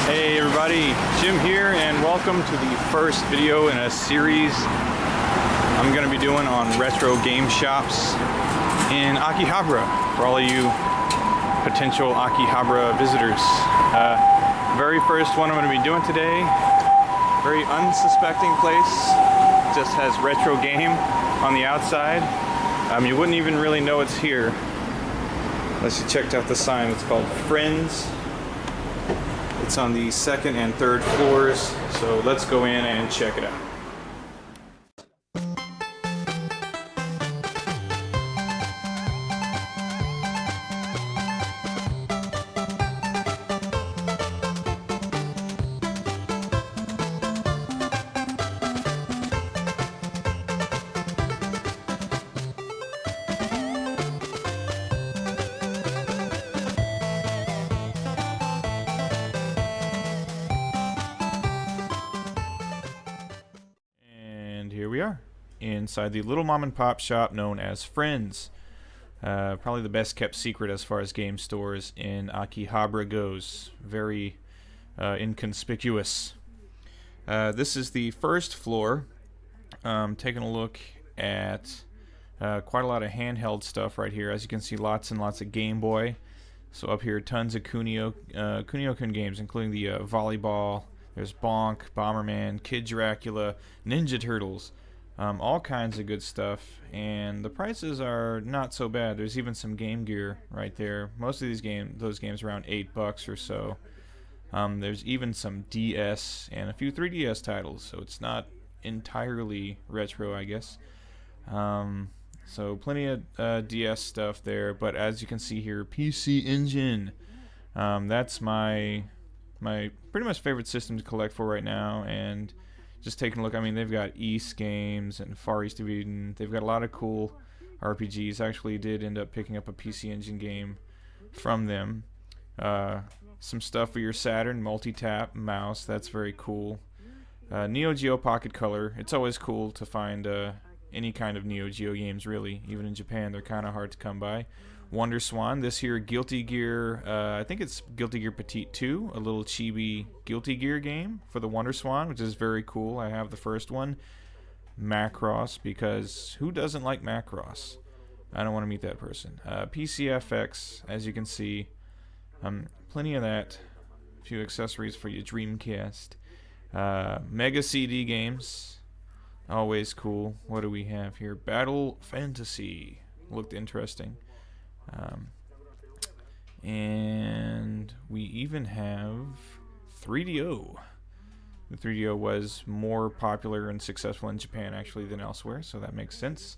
Hey everybody, Jim here, and welcome to the first video in a series I'm going to be doing on retro game shops in Akihabara for all of you potential Akihabara visitors. Very first one I'm going to be doing today, very unsuspecting place, just has retro game on the outside. You wouldn't even really know it's here unless you checked out the sign. It's called Friends. It's on the second and third floors, so let's go in and check it out. Here we are inside the little mom and pop shop known as Friends. Probably the best kept secret as far as game stores in Akihabara goes. Very inconspicuous. This is the first floor. Taking a look at quite a lot of handheld stuff right here. As you can see, lots and lots of Game Boy. So up here, tons of Kunio-kun games, including the volleyball. There's Bonk, Bomberman, Kid Dracula, Ninja Turtles, all kinds of good stuff, and the prices are not so bad. There's even some Game Gear right there. Most of those games around $8 or so. There's even some DS and a few 3DS titles, so it's not entirely retro, I guess. So plenty of DS stuff there, but as you can see here, PC Engine. That's my pretty much favorite system to collect for right now, and just taking a look, I mean, they've got East games and Far East of Eden. They've got a lot of cool RPGs. Actually did end up picking up a PC Engine game from them. Some stuff for your Saturn, multi-tap mouse, that's very cool. Neo Geo Pocket Color, it's always cool to find any kind of Neo Geo games, really. Even in Japan, they're kind of hard to come by. Wonder Swan, this here Guilty Gear, I think it's Guilty Gear Petite 2, a little chibi Guilty Gear game for the Wonder Swan, which is very cool. I have the first one. Macross, because who doesn't like Macross? I don't want to meet that person. PCFX, as you can see, plenty of that. A few accessories for your Dreamcast. Mega CD games, always cool. What do we have here? Battle Fantasy, looked interesting. And we even have 3DO. The 3DO was more popular and successful in Japan actually than elsewhere, so that makes sense.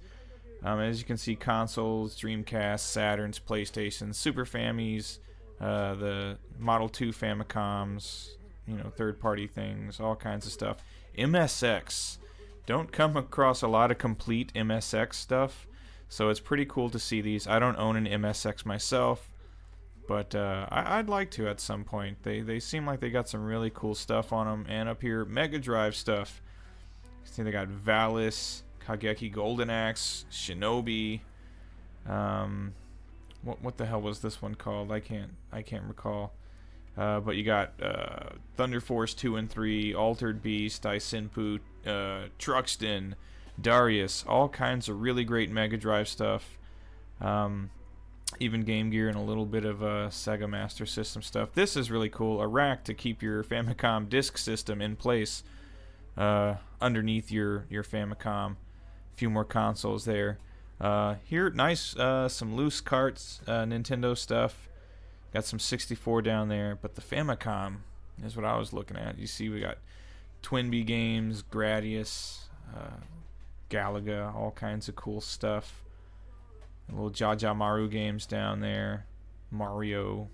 As you can see, consoles, Dreamcast, Saturns, PlayStations, Super Famis, the Model 2 Famicoms, third-party things, all kinds of stuff. MSX. Don't come across a lot of complete MSX stuff. So it's pretty cool to see these. I don't own an MSX myself, but I'd like to at some point. They seem like they got some really cool stuff on them. And up here, Mega Drive stuff. See, they got Valis, Kageki Golden Axe, Shinobi. What the hell was this one called? I can't recall. But you got Thunder Force 2 and 3, Altered Beast, Isenpu, Truxton, Darius, all kinds of really great Mega Drive stuff. Even Game Gear and a little bit of Sega Master System stuff. This is really cool. A rack to keep your Famicom disk system in place underneath your Famicom. A few more consoles there. Here, nice, some loose carts, Nintendo stuff. Got some 64 down there, but the Famicom is what I was looking at. You see, we got Twinbee games, Gradius, Galaga, all kinds of cool stuff. Little Jaja Maru games down there. Mario.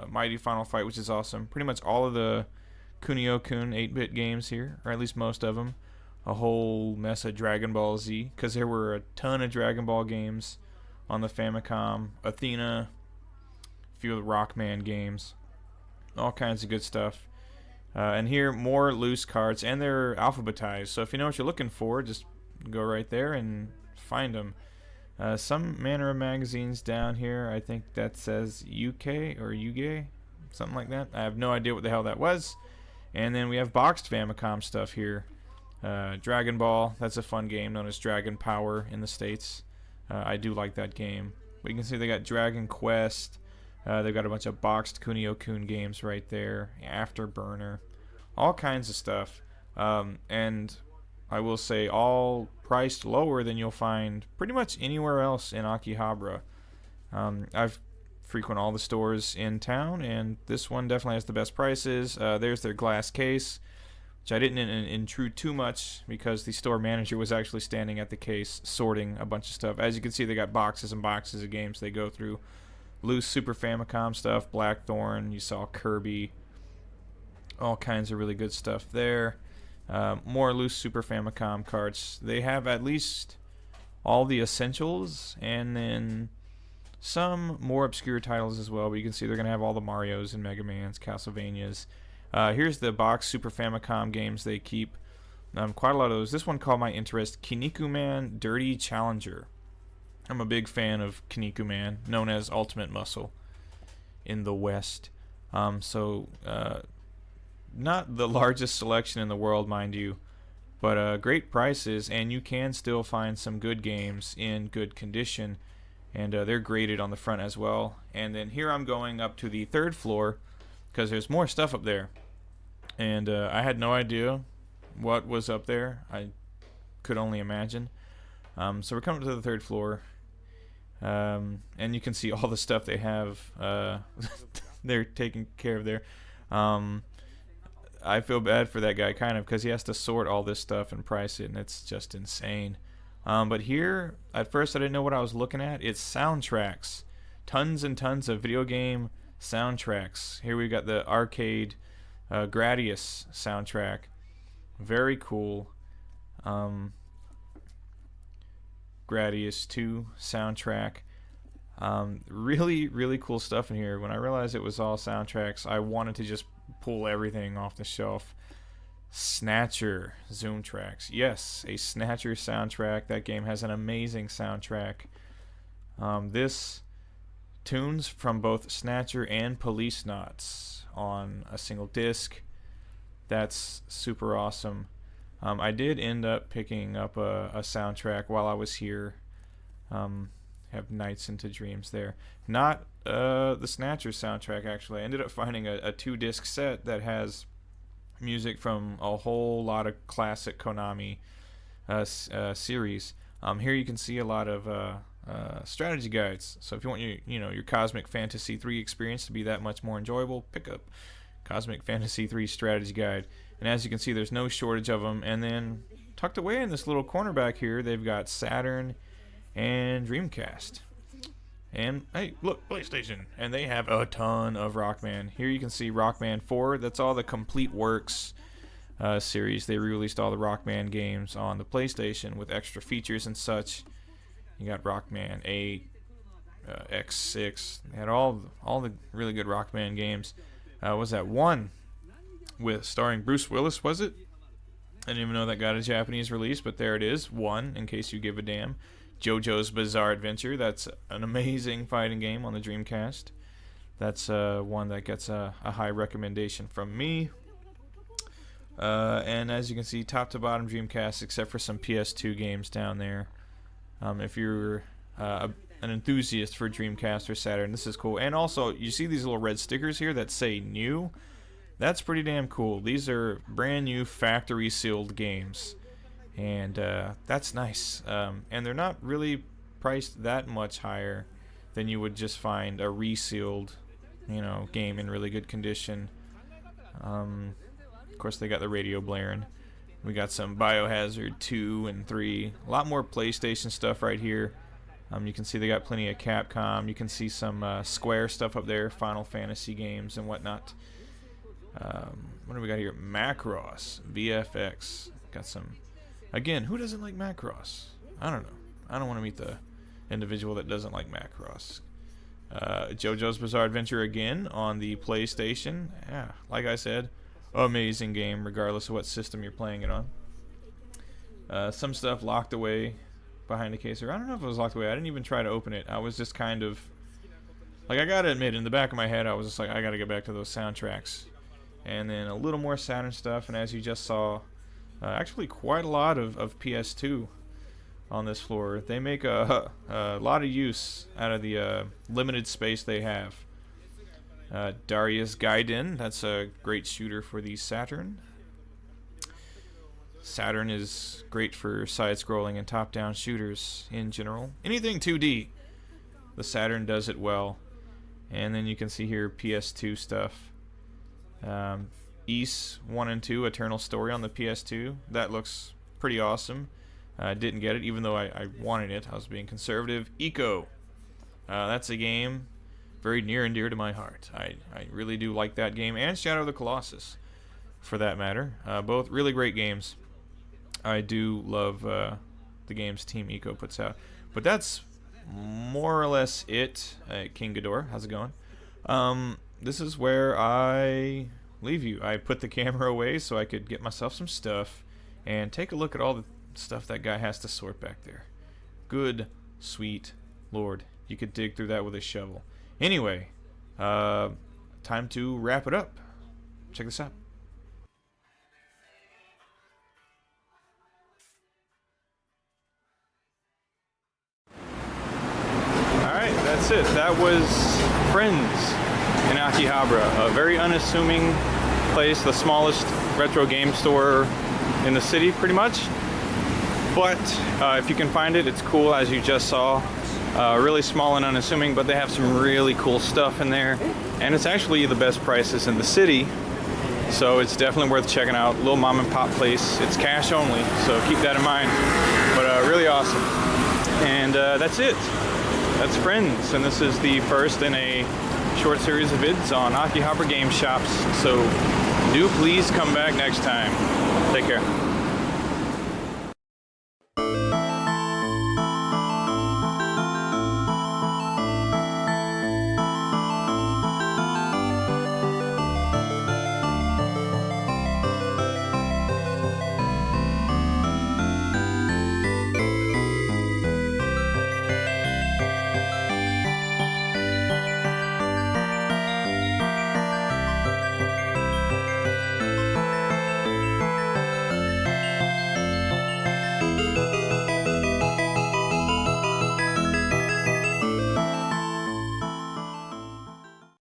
Mighty Final Fight, which is awesome. Pretty much all of the Kunio-kun 8-bit games here, or at least most of them. A whole mess of Dragon Ball Z, because there were a ton of Dragon Ball games on the Famicom. Athena, a few of the Rockman games. All kinds of good stuff. And here, more loose cards, and they're alphabetized. So if you know what you're looking for, just go right there and find them. Some manner of magazines down here. I think that says UK or UGA. something like that. I have no idea what the hell that was. And then we have boxed Famicom stuff here. Dragon Ball, that's a fun game known as Dragon Power in the States. I do like that game. But you can see they got Dragon Quest. They've got a bunch of boxed Kunio-kun games right there. Afterburner. All kinds of stuff. And I will say all priced lower than you'll find pretty much anywhere else in Akihabara. I've frequent all the stores in town, and this one definitely has the best prices. There's their glass case, which I didn't intrude too much because the store manager was actually standing at the case sorting a bunch of stuff. As you can see, they got boxes and boxes of games they go through. Loose Super Famicom stuff, Blackthorn, you saw Kirby, all kinds of really good stuff there. More loose Super Famicom carts. They have at least all the essentials, and then some more obscure titles as well, but you can see they're going to have all the Marios and Mega Mans, Castlevanias. Here's the box Super Famicom games they keep. Quite a lot of those. This one caught my interest, Kinnikuman Dirty Challenger. I'm a big fan of Kinnikuman, known as Ultimate Muscle in the West. Not the largest selection in the world, mind you, but great prices, and you can still find some good games in good condition. And they're graded on the front as well. And then here I'm going up to the 3rd floor because there's more stuff up there. And I had no idea what was up there. I could only imagine. So we're coming to the 3rd floor. And you can see all the stuff they have. They're taking care of there. I feel bad for that guy kind of because he has to sort all this stuff and price it. And it's just insane. But here, at first I didn't know what I was looking at. It's soundtracks. Tons and tons of video game soundtracks. Here we've got the arcade Gradius soundtrack. Very cool. Gradius 2 soundtrack. Really, really cool stuff in here. When I realized it was all soundtracks, I wanted to just pull everything off the shelf. Snatcher Zoom tracks. Yes, a Snatcher soundtrack. That game has an amazing soundtrack. This tunes from both Snatcher and Police Knots on a single disc. That's super awesome. I did end up picking up a soundtrack while I was here. Have Nights into Dreams there. Not the Snatcher soundtrack, actually. I ended up finding a 2-disc set that has music from a whole lot of classic Konami series. Here you can see a lot of strategy guides. So if you want your Cosmic Fantasy 3 experience to be that much more enjoyable, pick up Cosmic Fantasy 3 strategy guide. And as you can see, there's no shortage of them. And then tucked away in this little corner back here, they've got Saturn and Dreamcast. And hey, look, PlayStation, and they have a ton of Rockman. Here you can see Rockman 4. That's all the Complete Works series. They re-released all the Rockman games on the PlayStation with extra features and such. You got Rockman 8, X6. They had all the really good Rockman games. Was that one with starring Bruce Willis? Was it? I didn't even know that got a Japanese release, but there it is. One, in case you give a damn. JoJo's Bizarre Adventure. That's an amazing fighting game on the Dreamcast. That's one that gets a high recommendation from me. And as you can see, top to bottom Dreamcast, except for some PS2 games down there. If you're an enthusiast for Dreamcast or Saturn, this is cool. And also, you see these little red stickers here that say new? That's pretty damn cool. These are brand new factory sealed games. And that's nice. And they're not really priced that much higher than you would just find a resealed, game in really good condition. Of course, they got the radio blaring. We got some Biohazard 2 and 3. A lot more PlayStation stuff right here. You can see they got plenty of Capcom. You can see some Square stuff up there, Final Fantasy games and whatnot. What do we got here? Macross, VFX. Got some. Again, who doesn't like Macross? I don't know. I don't want to meet the individual that doesn't like Macross. JoJo's Bizarre Adventure again on the PlayStation. Yeah, like I said, amazing game regardless of what system you're playing it on. Some stuff locked away behind the case. Or I don't know if it was locked away. I didn't even try to open it. I was just kind of Like, I gotta admit, in the back of my head, I was just like, I gotta get back to those soundtracks. And then a little more Saturn stuff, and as you just saw, actually quite a lot of PS2 on this floor. They make a lot of use out of the limited space they have. Darius Gaiden, that's a great shooter for the Saturn. Saturn is great for side-scrolling and top-down shooters in general. Anything 2D, the Saturn does it well. And then you can see here PS2 stuff. Ys 1 and 2, Eternal Story on the PS2. That looks pretty awesome. Didn't get it, even though I wanted it. I was being conservative. Eco. That's a game very near and dear to my heart. I really do like that game, and Shadow of the Colossus, for that matter. Both really great games. I do love the games Team Eco puts out. But that's more or less it. King Ghidorah, how's it going? This is where I leave you. I put the camera away so I could get myself some stuff and take a look at all the stuff that guy has to sort back there. Good, sweet Lord. You could dig through that with a shovel. Anyway, time to wrap it up. Check this out. Alright, that's it. That was Friends in Akihabara. A very unassuming place, the smallest retro game store in the city, pretty much. But if you can find it, it's cool, as you just saw. Really small and unassuming, but they have some really cool stuff in there. And it's actually the best prices in the city, so it's definitely worth checking out. Little mom and pop place. It's cash only, so keep that in mind. But really awesome. And that's it. That's Friends, and this is the first in a short series of vids on Akihabara game shops. So do please come back next time. Take care.